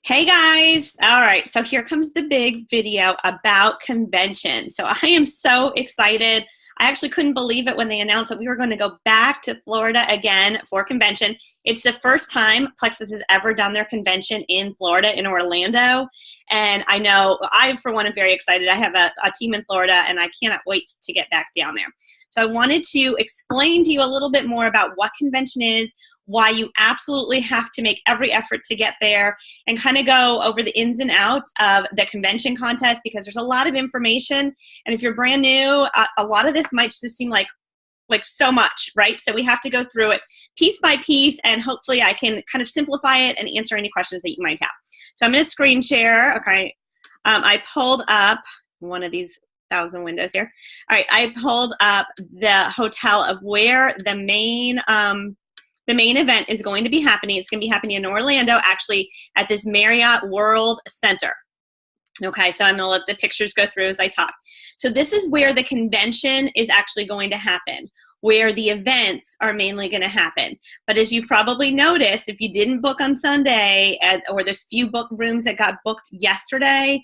Hey guys! All right, so here comes the big video about convention. So I am so excited. I actually couldn't believe it when they announced that we were going to go back to Florida again for convention. It's the first time Plexus has ever done their convention in Florida, in Orlando. And I know I, for one, am very excited. I have a team in Florida and I cannot wait to get back down there. So I wanted to explain to you a little bit more about what convention is, why you absolutely have to make every effort to get there, and kind of go over the ins and outs of the convention contest, because there's a lot of information. And if you're brand new, a lot of this might just seem like so much, right? So we have to go through it piece by piece, and hopefully I can kind of simplify it and answer any questions that you might have. So I'm going to screen share. Okay. I pulled up one of these 1,000 windows here. All right. I pulled up the hotel of where the main event is going to be happening. It's going to be happening in Orlando, actually, at this Marriott World Center. Okay, so I'm going to let the pictures go through as I talk. So this is where the convention is actually going to happen, where the events are mainly going to happen. But as you probably noticed, if you didn't book on Sunday, or there's few book rooms that got booked yesterday,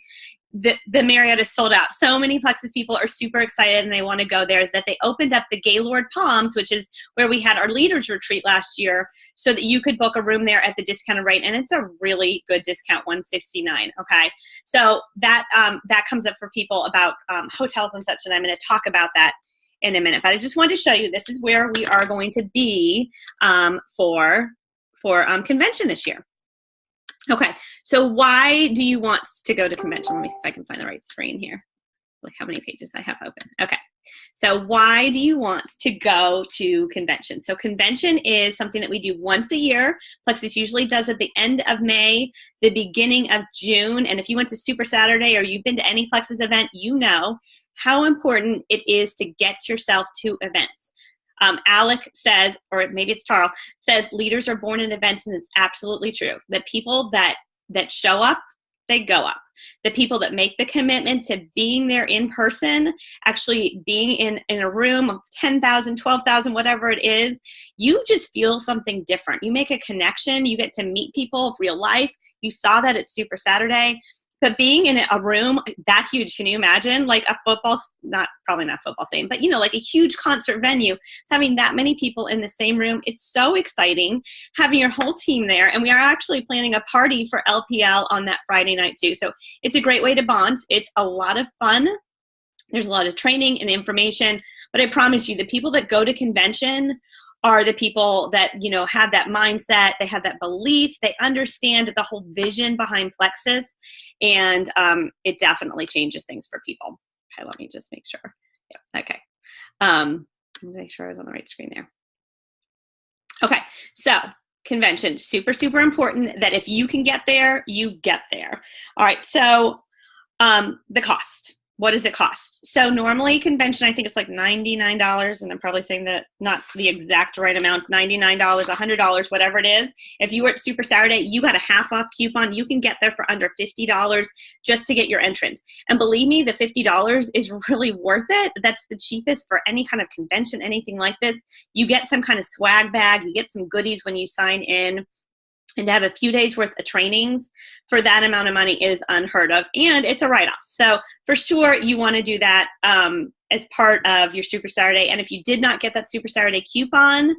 the Marriott is sold out. So many Plexus people are super excited and they want to go there that they opened up the Gaylord Palms, which is where we had our leaders retreat last year, so that you could book a room there at the discounted rate. And it's a really good discount, $169. Okay, so that comes up for people about hotels and such, and I'm going to talk about that in a minute. But I just wanted to show you this is where we are going to be for convention this year. Okay, so why do you want to go to convention? Let me see if I can find the right screen here. Look how many pages I have open. Okay, so why do you want to go to convention? So convention is something that we do once a year. Plexus usually does at the end of May, the beginning of June. And if you went to Super Saturday or you've been to any Plexus event, you know how important it is to get yourself to events. Alec says, or maybe it's Tarl, says leaders are born in events, and it's absolutely true. The people that show up, they go up. The people that make the commitment to being there in person, actually being in a room of 10,000, 12,000, whatever it is, you just feel something different. You make a connection. You get to meet people of real life. You saw that at Super Saturday. But being in a room that huge, can you imagine? Like a probably not football stadium, but like a huge concert venue, having that many people in the same room, it's so exciting having your whole team there. And we are actually planning a party for LPL on that Friday night too. So it's a great way to bond. It's a lot of fun. There's a lot of training and information, but I promise you, the people that go to convention are the people that, have that mindset, they have that belief, they understand the whole vision behind Plexus, and it definitely changes things for people. Okay, let me just make sure. Yeah, okay. Let me make sure I was on the right screen there. Okay, so convention, super, super important that if you can get there, you get there. All right, so the cost. What does it cost? So normally convention, I think it's like $99, and I'm probably saying that not the exact right amount, $99, $100, whatever it is. If you were at Super Saturday, you got a half off coupon. You can get there for under $50 just to get your entrance. And believe me, the $50 is really worth it. That's the cheapest for any kind of convention, anything like this. You get some kind of swag bag. You get some goodies when you sign in. And to have a few days worth of trainings for that amount of money is unheard of, and it's a write-off. So for sure, you want to do that as part of your Super Saturday. And if you did not get that Super Saturday coupon,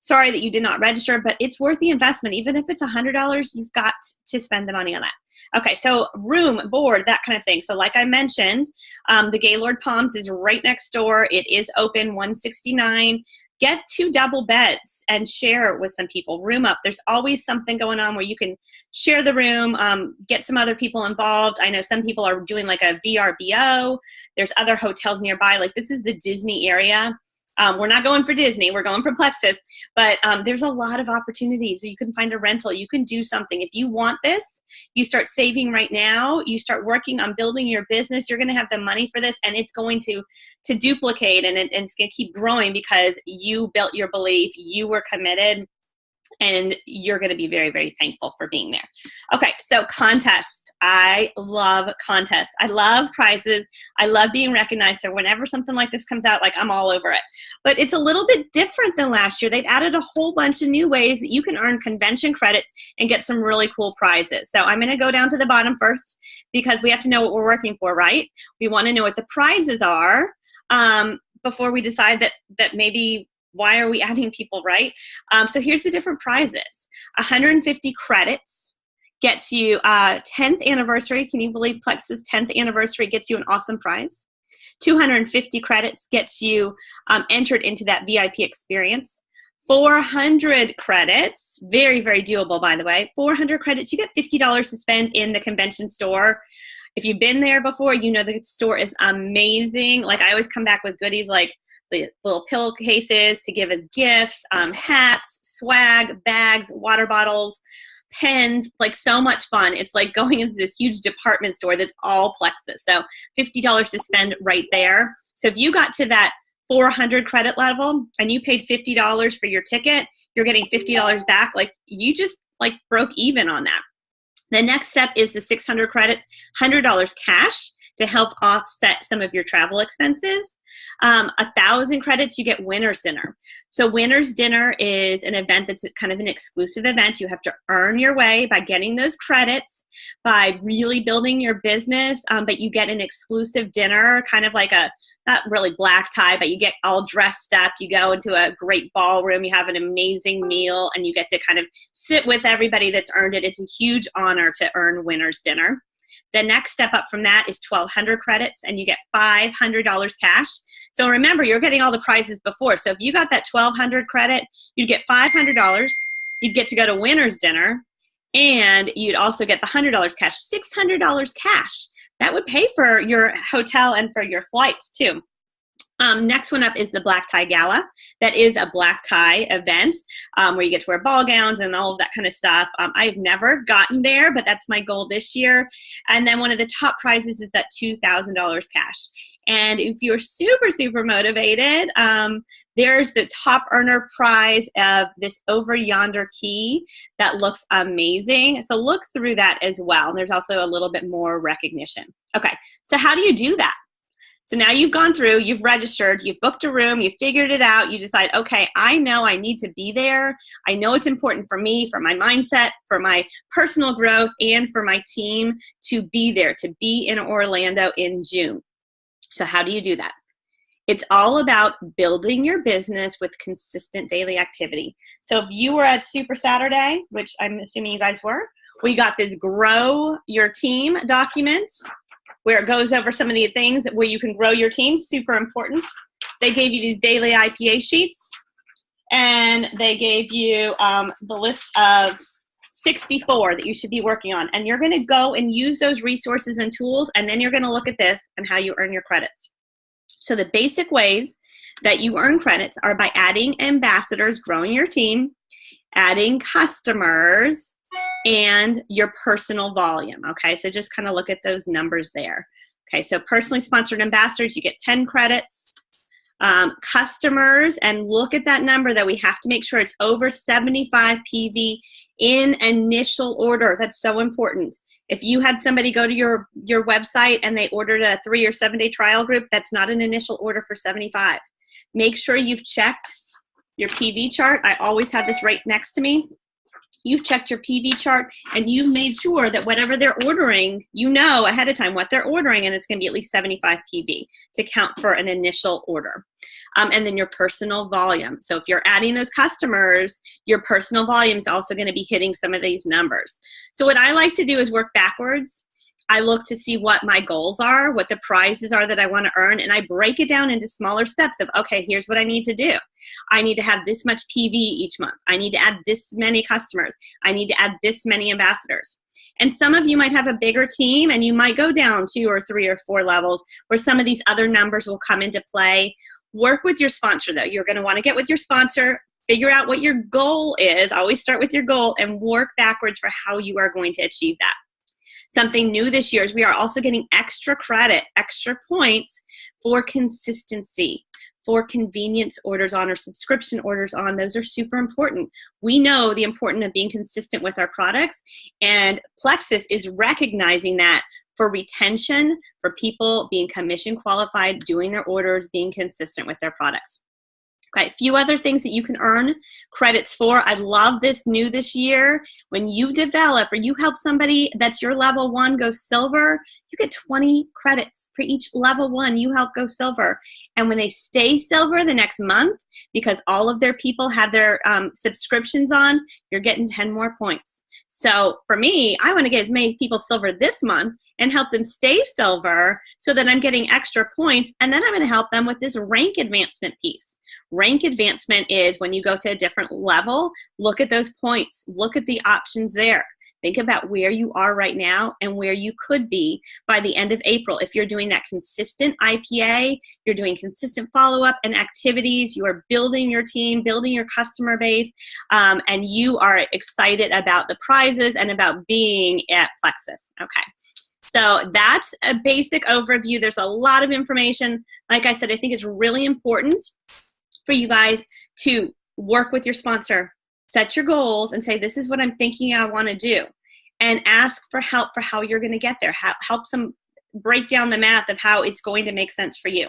sorry that you did not register, but it's worth the investment. Even if it's $100, you've got to spend the money on that. Okay, so room, board, that kind of thing. So like I mentioned, the Gaylord Palms is right next door. It is open, $169. Get 2 double beds and share with some people. Room up. There's always something going on where you can share the room, get some other people involved. I know some people are doing like a VRBO. There's other hotels nearby. Like this is the Disney area. We're not going for Disney. We're going for Plexus. But there's a lot of opportunities. You can find a rental. You can do something. If you want this, you start saving right now. You start working on building your business. You're going to have the money for this, and it's going to duplicate, and it's going to keep growing because you built your belief. You were committed, and you're going to be very, very thankful for being there. Okay, so contests. I love contests. I love prizes. I love being recognized. So whenever something like this comes out, like, I'm all over it. But it's a little bit different than last year. They've added a whole bunch of new ways that you can earn convention credits and get some really cool prizes. So I'm going to go down to the bottom first because we have to know what we're working for, right? We want to know what the prizes are before we decide that maybe why are we adding people, right? So here's the different prizes. 150 credits gets you 10th anniversary. Can you believe Plexus 10th anniversary gets you an awesome prize? 250 credits gets you entered into that VIP experience. 400 credits, very, very doable, by the way. 400 credits, you get $50 to spend in the convention store. If you've been there before, you know the store is amazing. Like, I always come back with goodies like the little pillowcases to give as gifts, hats, swag, bags, water bottles, pens, like, so much fun. It's like going into this huge department store that's all Plexus. So $50 to spend right there. So if you got to that 400 credit level and you paid $50 for your ticket, you're getting $50 back. Like, you just like broke even on that. The next step is the 600 credits, $100 cash to help offset some of your travel expenses. 1,000 credits, you get winner's dinner. So winner's dinner is an event that's kind of an exclusive event. You have to earn your way by getting those credits, by really building your business, but you get an exclusive dinner, kind of like a, not really black tie, but you get all dressed up. You go into a great ballroom. You have an amazing meal, and you get to kind of sit with everybody that's earned it. It's a huge honor to earn winner's dinner. The next step up from that is 1,200 credits, and you get $500 cash. So remember, you're getting all the prizes before. So if you got that 1,200 credit, you'd get $500. You'd get to go to winner's dinner, and you'd also get the $100 cash, $600 cash. That would pay for your hotel and for your flights too. Next one up is the Black Tie Gala. That is a black tie event where you get to wear ball gowns and all of that kind of stuff. I've never gotten there, but that's my goal this year. And then one of the top prizes is that $2,000 cash. And if you're super, super motivated, there's the top earner prize of this over yonder key that looks amazing. So look through that as well. And there's also a little bit more recognition. Okay, so how do you do that? So now you've gone through, you've registered, you've booked a room, you've figured it out, you decide, okay, I know I need to be there. I know it's important for me, for my mindset, for my personal growth, and for my team to be there, to be in Orlando in June. So how do you do that? It's all about building your business with consistent daily activity. So if you were at Super Saturday, which I'm assuming you guys were, we got this Grow Your Team document where it goes over some of the things where you can grow your team, super important. They gave you these daily IPA sheets, and they gave you the list of 64 that you should be working on. And you're gonna go and use those resources and tools, and then you're gonna look at this and how you earn your credits. So the basic ways that you earn credits are by adding ambassadors, growing your team, adding customers, and your personal volume. Okay, so just kind of look at those numbers there. Okay, so personally sponsored ambassadors, you get 10 credits. Customers, and look at that number that we have to make sure it's over 75 PV in initial order. That's so important. If you had somebody go to your website and they ordered a 3 or 7 day trial group, that's not an initial order for 75. Make sure you've checked your PV chart. I always have this right next to me. You've checked your PV chart and you've made sure that whatever they're ordering, you know ahead of time what they're ordering, and it's going to be at least 75 PV to count for an initial order. And then your personal volume. So if you're adding those customers, your personal volume is also going to be hitting some of these numbers. So what I like to do is work backwards. I look to see what my goals are, what the prizes are that I want to earn, and I break it down into smaller steps of, okay, here's what I need to do. I need to have this much PV each month. I need to add this many customers. I need to add this many ambassadors. And some of you might have a bigger team, and you might go down 2 or 3 or 4 levels where some of these other numbers will come into play. Work with your sponsor, though. You're going to want to get with your sponsor, figure out what your goal is. Always start with your goal and work backwards for how you are going to achieve that. Something new this year is we are also getting extra credit, extra points for consistency, for convenience orders on or subscription orders on. Those are super important. We know the importance of being consistent with our products, and Plexus is recognizing that for retention, for people being commission qualified, doing their orders, being consistent with their products. Okay, a few other things that you can earn credits for. I love this new this year. When you develop or you help somebody that's your level 1 go silver, you get 20 credits for each level 1 you help go silver. And when they stay silver the next month, because all of their people have their subscriptions on, you're getting 10 more points. So for me, I want to get as many people silver this month and help them stay silver so that I'm getting extra points, and then I'm going to help them with this rank advancement piece. Rank advancement is when you go to a different level, look at those points, look at the options there. Think about where you are right now and where you could be by the end of April. If you're doing that consistent IPA, you're doing consistent follow-up and activities, you are building your team, building your customer base, and you are excited about the prizes and about being at Plexus. Okay. So that's a basic overview. There's a lot of information. Like I said, I think it's really important for you guys to work with your sponsor, set your goals, and say, this is what I'm thinking I want to do, and ask for help for how you're going to get there. Help some break down the math of how it's going to make sense for you.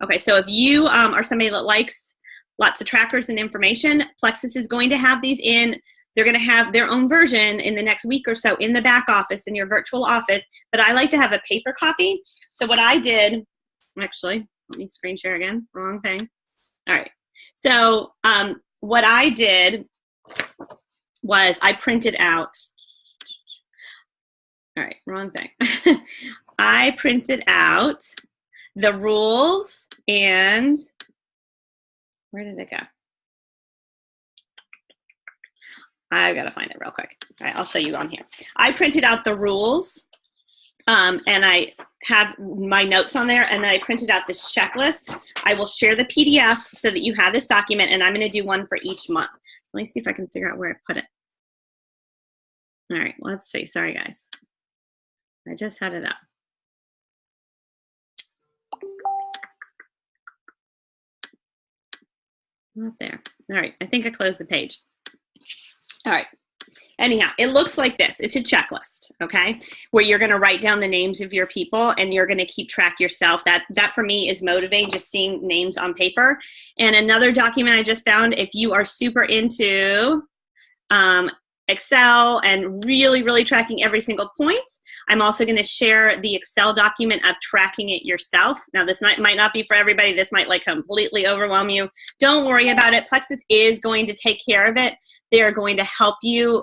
Okay, so if you are somebody that likes lots of trackers and information, Plexus is going to have these in. They're going to have their own version in the next week or so in the back office, in your virtual office, but I like to have a paper copy. So what I did, actually, let me screen share again, wrong thing. All right, so what I did was I printed out, all right, wrong thing. I printed out the rules and, where did it go? I've got to find it real quick. All right, I'll show you on here. I printed out the rules, and I have my notes on there, and then I printed out this checklist. I will share the PDF so that you have this document, and I'm going to do one for each month. Let me see if I can figure out where I put it. All right, let's see. Sorry, guys. I just had it up. Not there. All right, I think I closed the page. All right. Anyhow, it looks like this. It's a checklist, okay, where you're going to write down the names of your people and you're going to keep track yourself. That for me is motivating, just seeing names on paper. And another document I just found, if you are super into Excel and really, really tracking every single point, I'm also going to share the Excel document of tracking it yourself. Now, this might not be for everybody. This might like completely overwhelm you. Don't worry about it. Plexus is going to take care of it. They're going to help you.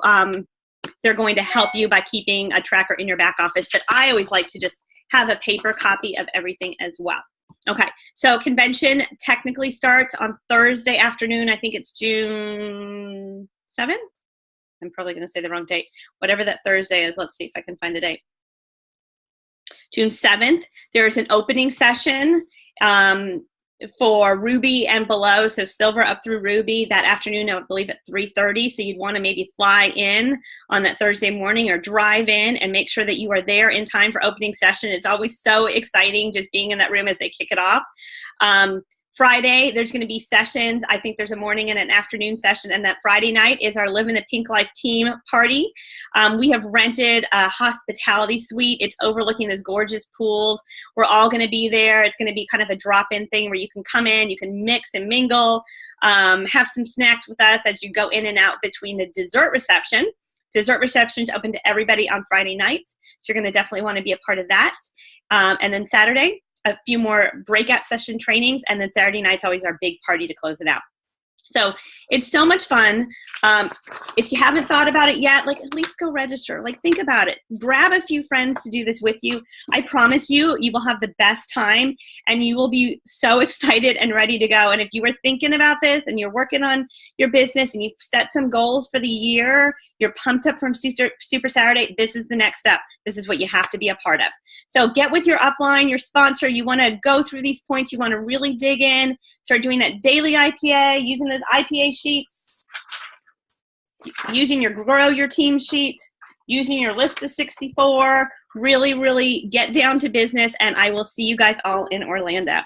They're going to help you by keeping a tracker in your back office. But I always like to just have a paper copy of everything as well. Okay, so convention technically starts on Thursday afternoon. I think it's June 7th. I'm probably going to say the wrong date. Whatever that Thursday is, let's see if I can find the date. June 7th, there's an opening session for Ruby and below, so silver up through Ruby that afternoon, I believe at 3:30. So you'd want to maybe fly in on that Thursday morning or drive in and make sure that you are there in time for opening session. It's always so exciting just being in that room as they kick it off. Friday, there's going to be sessions. I think there's a morning and an afternoon session, and that Friday night is our Live in the Pink Life team party. We have rented a hospitality suite. It's overlooking those gorgeous pools. We're all going to be there. It's going to be kind of a drop-in thing where you can come in, you can mix and mingle, have some snacks with us as you go in and out between the dessert reception. Dessert reception is open to everybody on Friday nights, so you're going to definitely want to be a part of that. And then Saturday, a few more breakout session trainings, and then Saturday night's always our big party to close it out. So it's so much fun. If you haven't thought about it yet, like at least go register. Like think about it. Grab a few friends to do this with you. I promise you, you will have the best time and you will be so excited and ready to go. And if you were thinking about this and you're working on your business and you've set some goals for the year, you're pumped up from Super Saturday, this is the next step. This is what you have to be a part of. So get with your upline, your sponsor. You want to go through these points. You want to really dig in, start doing that daily IPA, using those IPA sheets, using your grow your team sheet, using your list of 64, really, really get down to business, and I will see you guys all in Orlando.